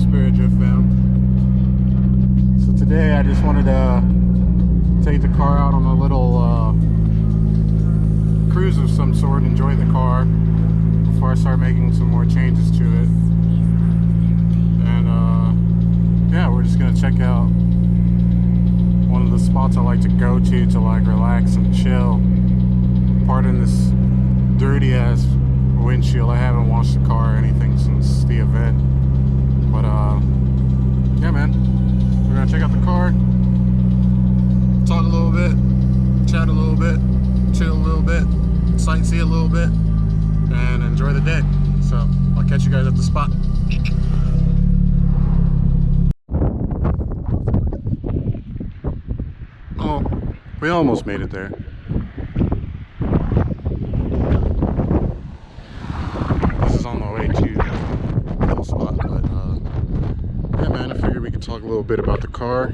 Spirit Drift fam. So today I just wanted to take the car out on a little cruise of some sort, enjoy the car before I start making some more changes to it. And yeah, we're just gonna check out one of the spots I like to go to like relax and chill. Pardon this dirty ass windshield. I haven't washed the car or anything since the event, but yeah man, we're gonna check out the car, talk a little bit, chat a little bit, chill a little bit, sightsee a little bit, and enjoy the day. So I'll catch you guys at the spot. Oh, we almost made it there. On the way to the spot, but yeah man, I figured we could talk a little bit about the car,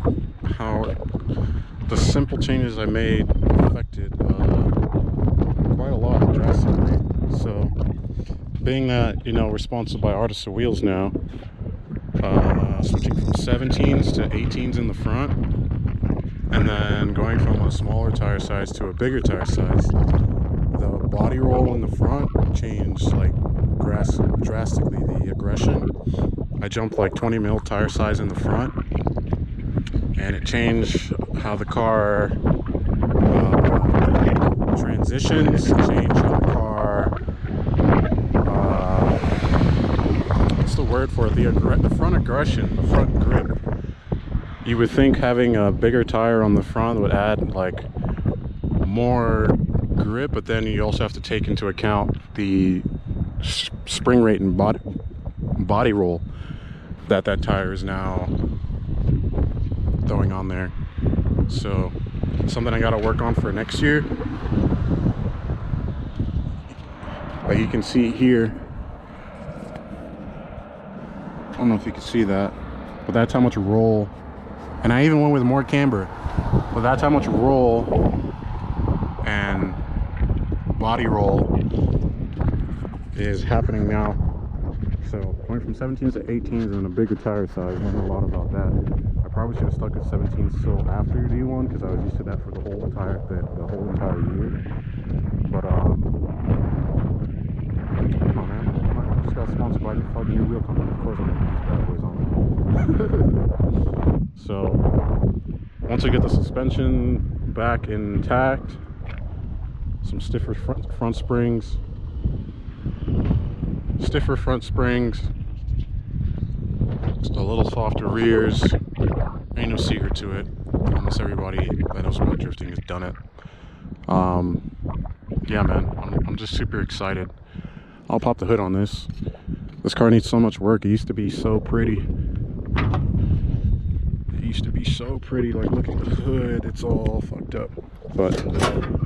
how the simple changes I made affected quite a lot drastically. So being that, you know, we're sponsored by Artisan Wheels now, switching from 17s to 18s in the front, and then going from a smaller tire size to a bigger tire size, the body roll in the front changed like drastically. The aggression, I jumped like 20 mil tire size in the front, and it changed how the car transitions, changed how the car what's the word for it, the front aggression, the front grip. You would think having a bigger tire on the front would add like more grip, but then you also have to take into account the spring rate and body roll that tire is now throwing on there. So something I got to work on for next year. Like you can see here, I don't know if you can see that, but that's how much roll, and I even went with more camber, but that's how much roll and body roll is happening now. So going from 17s to 18s and a bigger tire size, learned a lot about that. I probably should have stuck with 17s till after D1 because I was used to that for the whole entire year. But come on man, I just got sponsored by the fucking new wheel company. Of course I'm gonna put these bad boys on. So once I get the suspension back intact, some stiffer front springs, just a little softer rears. Ain't no secret to it. Almost everybody that knows about drifting has done it. Yeah man, I'm just super excited. I'll pop the hood on this. This car needs so much work. It used to be so pretty. Like look at the hood, it's all fucked up. But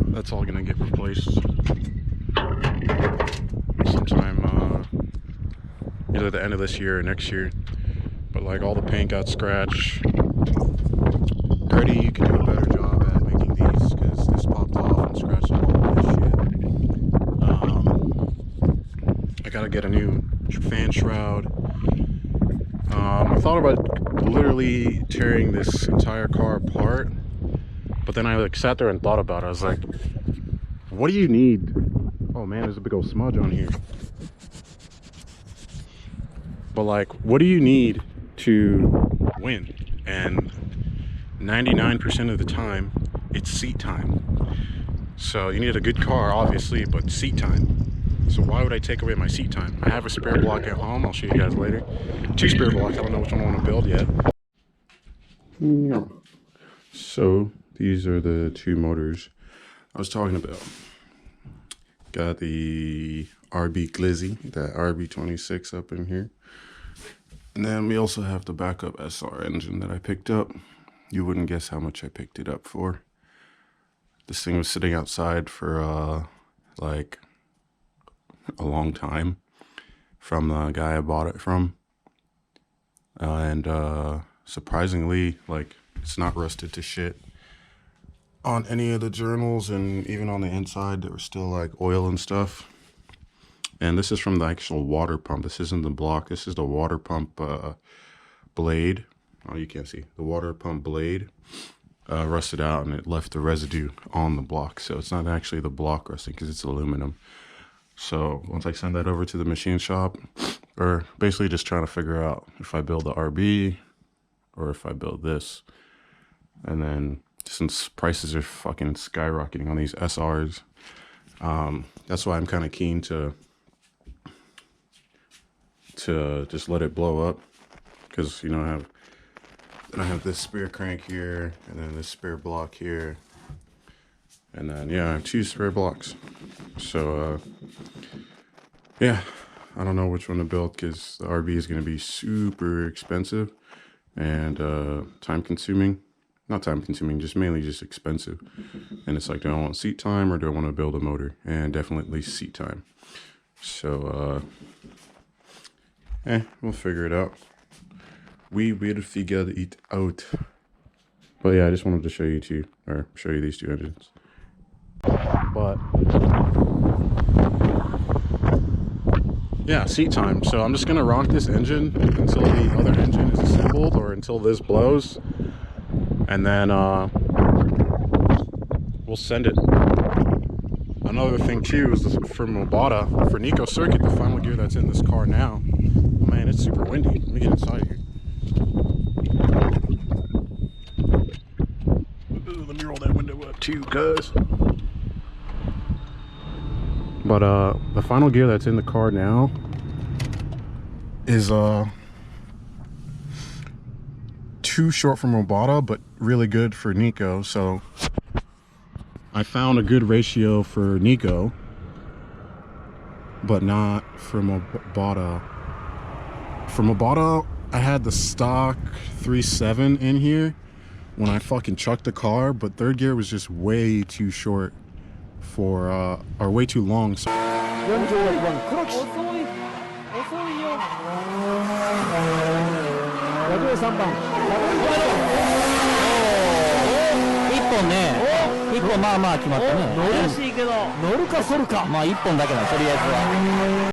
that's all gonna get replaced sometime either the end of this year or next year. But like all the paint got scratched. Gritty, you can do a better job at making these because this popped off and scratched all this shit. I gotta get a new fan shroud. I thought about literally tearing this entire car apart, but then I like sat there and thought about it. I was like, what do you need? Oh man, there's a big old smudge on here. But like, what do you need to win? And 99% of the time, it's seat time. So you need a good car, obviously, but seat time. So why would I take away my seat time? I have a spare block at home. I'll show you guys later. 2 spare blocks. I don't know which one I want to build yet. So these are the 2 motors I was talking about. Got the vlogizzy, that RB26 up in here. And then we also have the backup SR engine that I picked up. You wouldn't guess how much I picked it up for. This thing was sitting outside for like a long time from the guy I bought it from. And surprisingly, like, it's not rusted to shit. On any of the journals, and even on the inside, there was still like oil and stuff. And this is from the actual water pump. This isn't the block. This is the water pump blade, oh, you can't see, the water pump blade rusted out, and it left the residue on the block. So it's not actually the block rusting because it's aluminum. So once I send that over to the machine shop, or basically just trying to figure out if I build the RB or if I build this. And then since prices are fucking skyrocketing on these SRs, that's why I'm kind of keen to just let it blow up, because, you know, I have this spare crank here, and then this spare block here, and then yeah, I have 2 spare blocks. So yeah, I don't know which one to build, because the RB is going to be super expensive and time consuming. Not time consuming, just mainly just expensive. And it's like, do I want seat time or do I want to build a motor? And definitely seat time. So we'll figure it out. We will figure it out. But yeah, I just wanted to show you these 2 engines. But yeah, seat time. So I'm just gonna rock this engine until the other engine is assembled, or until this blows, and then we'll send it. Another thing too is for Mobata, for Nico Circuit, the final gear that's in this car now. Oh man, it's super windy. Let me get inside here. Let me roll that window up too, cuz. But the final gear that's in the car now is too short for Mobata, but really good for Nico. So I found a good ratio for Nico, but not for Mobata. For Mobata, I had the stock 3.7 in here when I fucking chucked the car, but third gear was just way too short for, or way too long. So 46番黒木遅いよ53番1本ね1本まあまあ決まったね。乗るしいけど乗るか反るか、まあ1本だけだとりあえずは。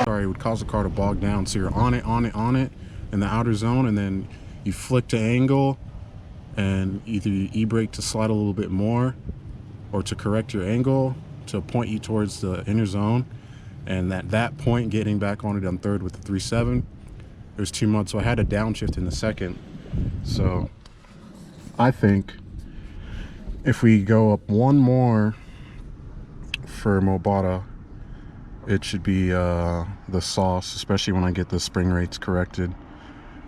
Sorry, it would cause the car to bog down. So you're on it in the outer zone, and then you flick to angle, and either you e-brake to slide a little bit more, or to correct your angle to point you towards the inner zone. And at that point, getting back on it on third with the 3.7, it was too much. So I had to downshift in the second. So I think if we go up one more for Mobata, it should be the sauce, especially when I get the spring rates corrected.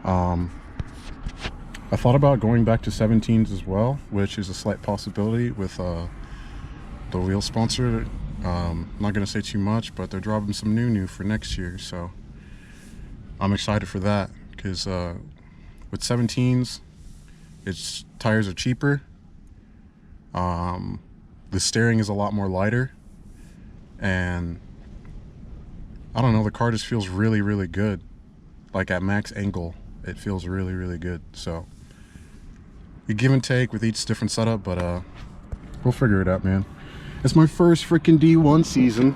I thought about going back to 17s as well, which is a slight possibility with the wheel sponsor. I'm not going to say too much, but they're dropping some new for next year, so I'm excited for that, because with 17s, its tires are cheaper. The steering is a lot more lighter, and I don't know, the car just feels really good. Like at max angle, it feels really good. So you give and take with each different setup, but we'll figure it out, man. It's my first freaking D1 season,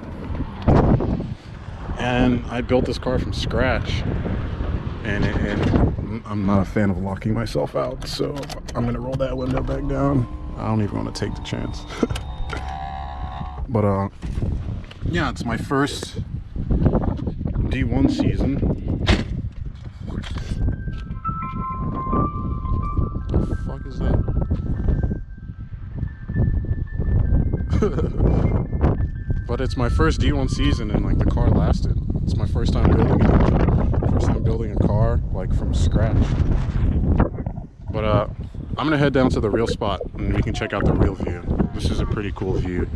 and I built this car from scratch, and I'm not a fan of locking myself out, so I'm gonna roll that window back down. I don't even want to take the chance. But yeah, it's my first D1 season. What the fuck is that? But it's my first D1 season, and like the car lasted. It's my first time building it. First time building a car like from scratch. But I'm gonna head down to the real spot and we can check out the real view. This is a pretty cool view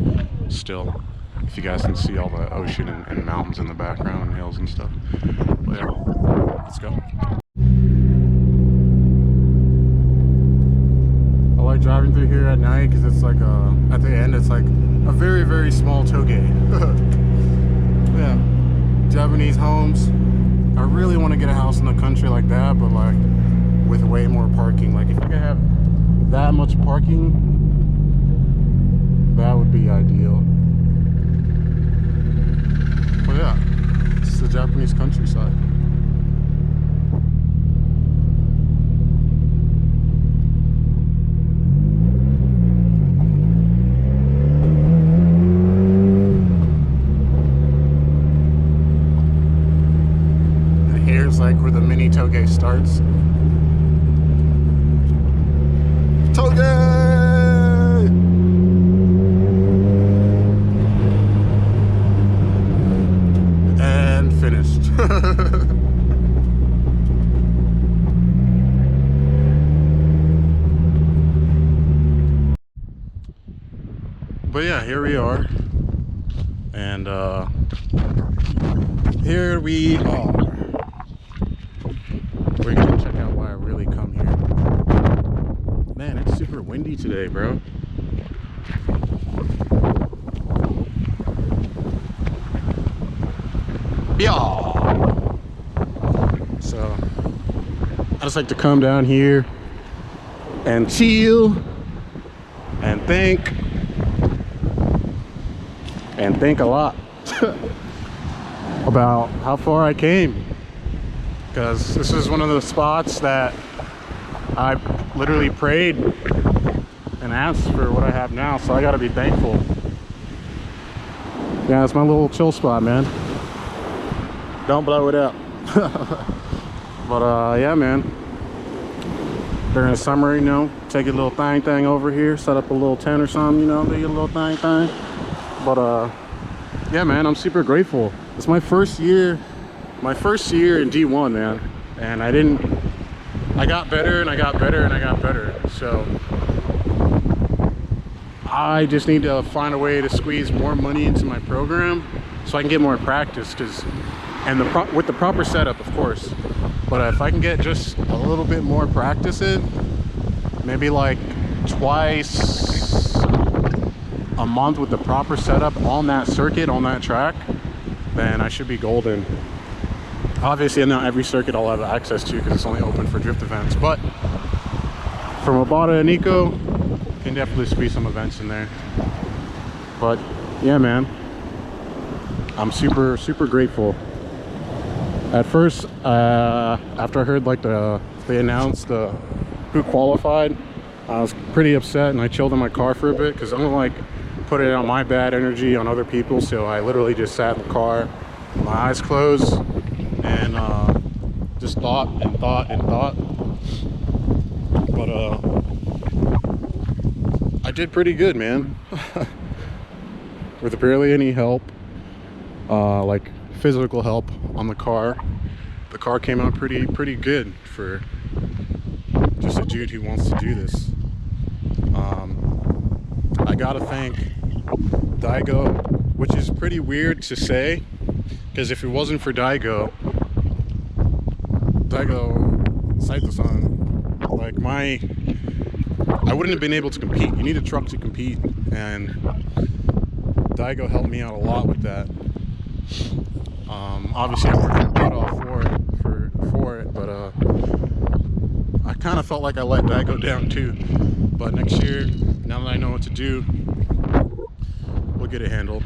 still. If you guys can see all the ocean and mountains in the background and hills and stuff. But yeah, let's go. I like driving through here at night because it's like at the end it's like a very small toge. Yeah, Japanese homes. I really want to get a house in the country like that, but like with way more parking. Like if I could have that much parking, that would be ideal. nice countryside. And here's like where the mini toge starts. Toge! Finished. But yeah, here we are, and here we are. We're gonna check out why I really come here. Man, it's super windy today, bro. Yeah. So I just like to come down here and chill and think a lot about how far I came, because this is one of the spots that I literally prayed and asked for what I have now, so I gotta be thankful. Yeah, it's my little chill spot, man. Don't blow it up. But yeah, man, during the summer, you know, take a little thing over here, set up a little tent or something, you know, do your little thing. But yeah, man, I'm super grateful. It's my first year in D1, man, and I got better and I got better and I got better. So I just need to find a way to squeeze more money into my program so I can get more practice, with the proper setup, of course. But if I can get just a little bit more practice in, maybe like twice a month with the proper setup on that circuit, on that track, then I should be golden. Obviously, not every circuit I'll have access to because it's only open for drift events, but from Obata and Nico, can definitely squeeze some events in there. But yeah, man, I'm super grateful. At first, after I heard like they announced who qualified, I was pretty upset and I chilled in my car for a bit because I don't like putting out my bad energy on other people. So I literally just sat in the car, my eyes closed, and just thought. But I did pretty good, man. With barely any help, like physical help on the car. The car came out pretty good for just a dude who wants to do this. I gotta thank Daigo, which is pretty weird to say, because if it wasn't for Daigo Saito-san, like I wouldn't have been able to compete. You need a truck to compete, and Daigo helped me out a lot with that. Obviously I worked my butt off for it, but I kind of felt like I let Daigo down too. But next year, now that I know what to do, we'll get it handled.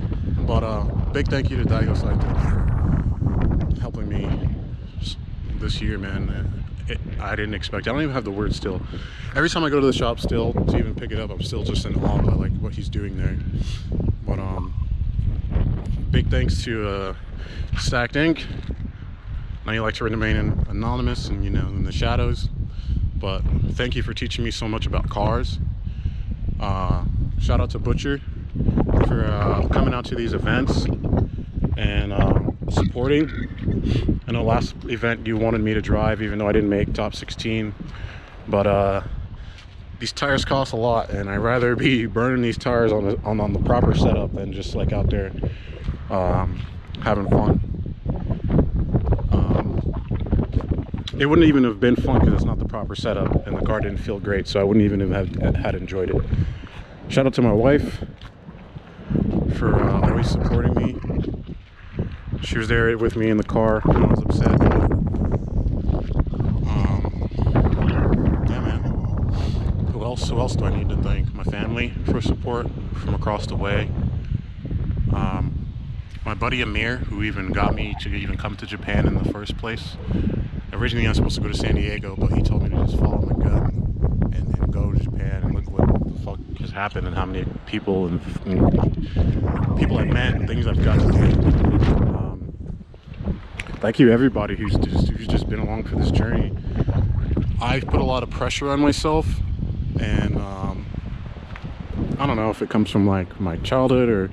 But big thank you to Daigo Saito for helping me this year, man. I didn't expect it. I don't even have the word still. Every time I go to the shop still to even pick it up, I'm still just in awe by like what he's doing there. But big thanks to Stacked Ink. Now you like to remain anonymous and, you know, in the shadows, but thank you for teaching me so much about cars. Shout out to Butcher for coming out to these events and supporting. I know last event you wanted me to drive, even though I didn't make top 16, but these tires cost a lot, and I'd rather be burning these tires on the proper setup than just like out there having fun. It wouldn't even have been fun because it's not the proper setup and the car didn't feel great, so I wouldn't even have had enjoyed it. Shout out to my wife for always supporting me. She was there with me in the car when I was upset. Yeah, man. Who else do I need to thank? My family for support from across the way. My buddy Amir, who even got me to even come to Japan in the first place. Originally I was supposed to go to San Diego, but he told me to just follow my gut and go to Japan, and look what the fuck has happened and how many people and people I've met and things I've got to do. Thank you everybody who's just been along for this journey. I've put a lot of pressure on myself, and I don't know if it comes from like my childhood or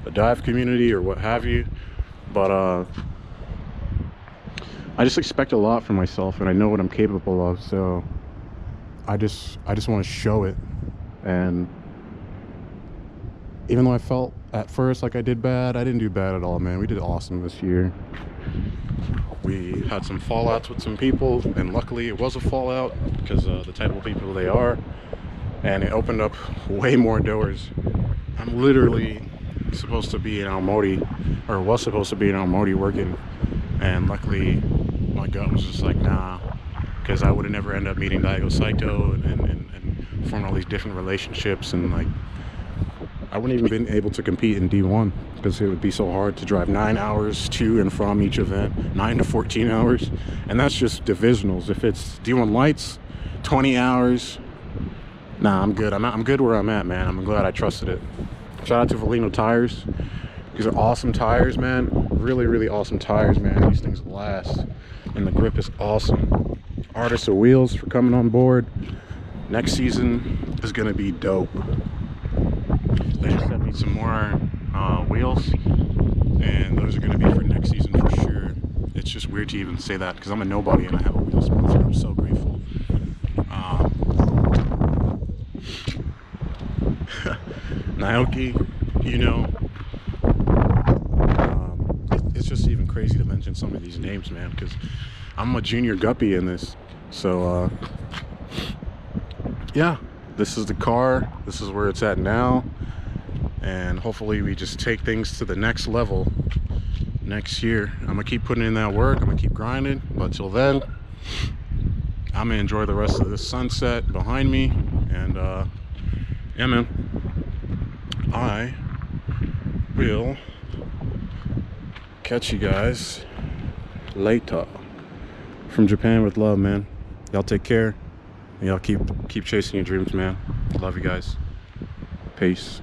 the dive community or what have you, but I just expect a lot from myself, and I know what I'm capable of, so I just want to show it. And even though I felt at first like I did bad, I didn't do bad at all, man. We did awesome this year. We had some fallouts with some people, and luckily it was a fallout because the type of people they are, and it opened up way more doors. I'm literally supposed to be in Aomori, or was supposed to be in Aomori working, and luckily my gut was just like, nah, because I would have never ended up meeting Daigo Saito and forming all these different relationships, and like I wouldn't even been able to compete in D1 because it would be so hard to drive 9 hours to and from each event, 9 to 14 hours, and that's just divisionals. If it's D1 lights, 20 hours. Nah, I'm good. I'm good where I'm at, man. I'm glad I trusted it. Shout out to Valino tires. These are awesome tires, man. Really, really awesome tires, man. These things last, and the grip is awesome. Artists of Wheels for coming on board. Next season is gonna be dope. They just sent me some more wheels, and those are gonna be for next season for sure. It's just weird to even say that because I'm a nobody and I have a wheel sponsor. I'm so grateful. Naoki, you know, it's just even crazy to mention some of these names, man, because I'm a junior guppy in this. So yeah, this is the car, this is where it's at now, and hopefully we just take things to the next level next year. I'm gonna keep putting in that work, I'm gonna keep grinding, but till then I'm gonna enjoy the rest of this sunset behind me. And yeah, man, I will catch you guys later. From Japan with love, man. Y'all take care, and y'all keep chasing your dreams, man. Love you guys. Peace.